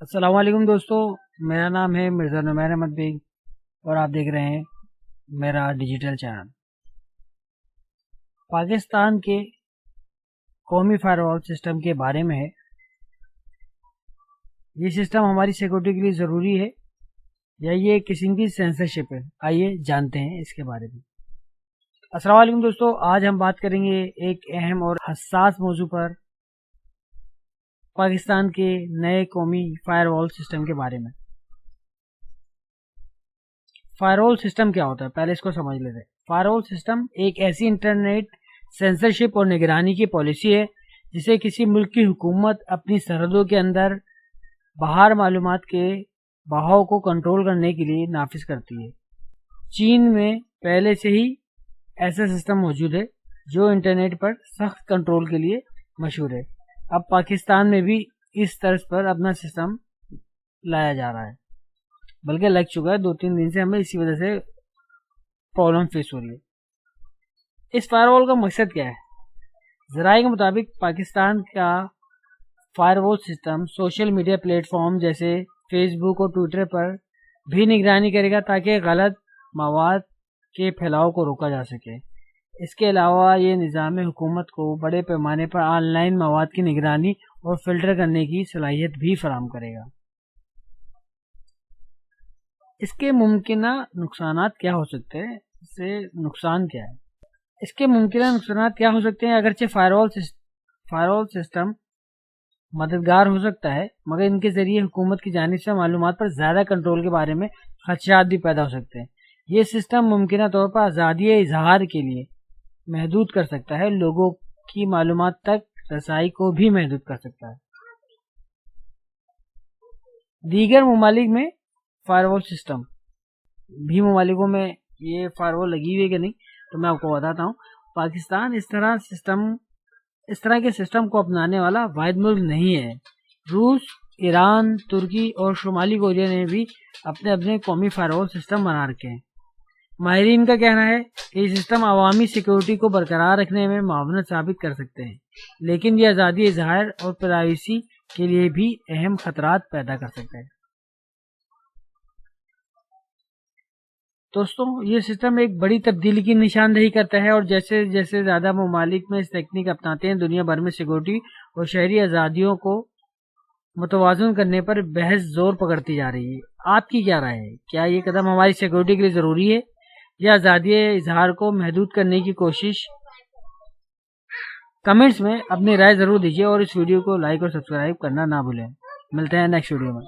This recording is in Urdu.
السلام علیکم دوستو، میرا نام ہے مرزا نمیر احمد بیگ اور آپ دیکھ رہے ہیں میرا ڈیجیٹل چینل۔ پاکستان کے قومی فائر وال سسٹم کے بارے میں ہے۔ یہ سسٹم ہماری سیکورٹی کے لیے ضروری ہے یا یہ قسم کی سینسرشپ ہے؟ آئیے جانتے ہیں اس کے بارے میں۔ السلام علیکم دوستو، آج ہم بات کریں گے ایک اہم اور حساس موضوع پر، پاکستان کے نئے قومی فائر وال سسٹم کے بارے میں۔ فائر وال سسٹم کیا ہوتا ہے؟ پہلے اس کو سمجھ لیتے ہیں۔ فائر وال سسٹم ایک ایسی انٹرنیٹ سینسرشپ اور نگرانی کی پالیسی ہے جسے کسی ملک کی حکومت اپنی سرحدوں کے اندر باہر معلومات کے بہاؤ کو کنٹرول کرنے کے لیے نافذ کرتی ہے۔ چین میں پہلے سے ہی ایسا سسٹم موجود ہے جو انٹرنیٹ پر سخت کنٹرول کے لیے مشہور ہے۔ اب پاکستان میں بھی اس طرز پر اپنا سسٹم لایا جا رہا ہے، بلکہ لگ چکا ہے۔ 2-3 دن سے ہمیں اسی وجہ سے پرابلم فیس ہو رہی ہے۔ اس فائر وال کا مقصد کیا ہے؟ ذرائع کے مطابق پاکستان کا فائر وال system social media plate form جیسے فیس بک اور ٹویٹر پر بھی نگرانی کرے گا تاکہ غلط مواد کے پھیلاؤ کو روکا جا سکے۔ اس کے علاوہ یہ نظام حکومت کو بڑے پیمانے پر آن لائن مواد کی نگرانی اور فلٹر کرنے کی صلاحیت بھی فراہم کرے گا۔ اس کے ممکنہ نقصانات کیا ہو سکتے ہیں؟ اس سے نقصان کیا ہے؟ اس کے ممکنہ نقصانات کیا ہو سکتے ہیں؟ اگرچہ فائر وال سسٹم مددگار ہو سکتا ہے، مگر ان کے ذریعے حکومت کی جانب سے معلومات پر زیادہ کنٹرول کے بارے میں خدشات بھی پیدا ہو سکتے ہیں۔ یہ سسٹم ممکنہ طور پر آزادی اظہار کے لیے محدود کر سکتا ہے، لوگوں کی معلومات تک رسائی کو بھی محدود کر سکتا ہے۔ دیگر ممالک میں فائر وال سسٹم، بھی ممالکوں میں یہ فائر وال لگی ہوئی ہے کہ نہیں، تو میں آپ کو بتاتا ہوں۔ پاکستان اس طرح کے سسٹم کو اپنانے والا واحد ملک نہیں ہے۔ روس، ایران، ترکی اور شمالی کوریا نے بھی اپنے قومی فائر وال سسٹم بنا رکھے ہیں۔ ماہرین کا کہنا ہے کہ یہ سسٹم عوامی سیکورٹی کو برقرار رکھنے میں معاونت ثابت کر سکتے ہیں، لیکن یہ آزادی اظہار اور پرائیویسی کے لیے بھی اہم خطرات پیدا کر سکتے ہیں۔ دوستوں، یہ سسٹم ایک بڑی تبدیلی کی نشاندہی کرتا ہے، اور جیسے جیسے زیادہ ممالک میں اس تکنیک اپناتے ہیں، دنیا بھر میں سیکورٹی اور شہری آزادیوں کو متوازن کرنے پر بحث زور پکڑتی جا رہی ہے۔ آپ کی کیا رائے ہے؟ کیا یہ قدم ہماری سیکورٹی کے لیے ضروری ہے یا آزادی اظہار کو محدود کرنے کی کوشش؟ کمنٹس میں اپنی رائے ضرور دیجیے اور اس ویڈیو کو لائک اور سبسکرائب کرنا نہ بھولیں۔ ملتے ہیں نیکسٹ ویڈیو میں۔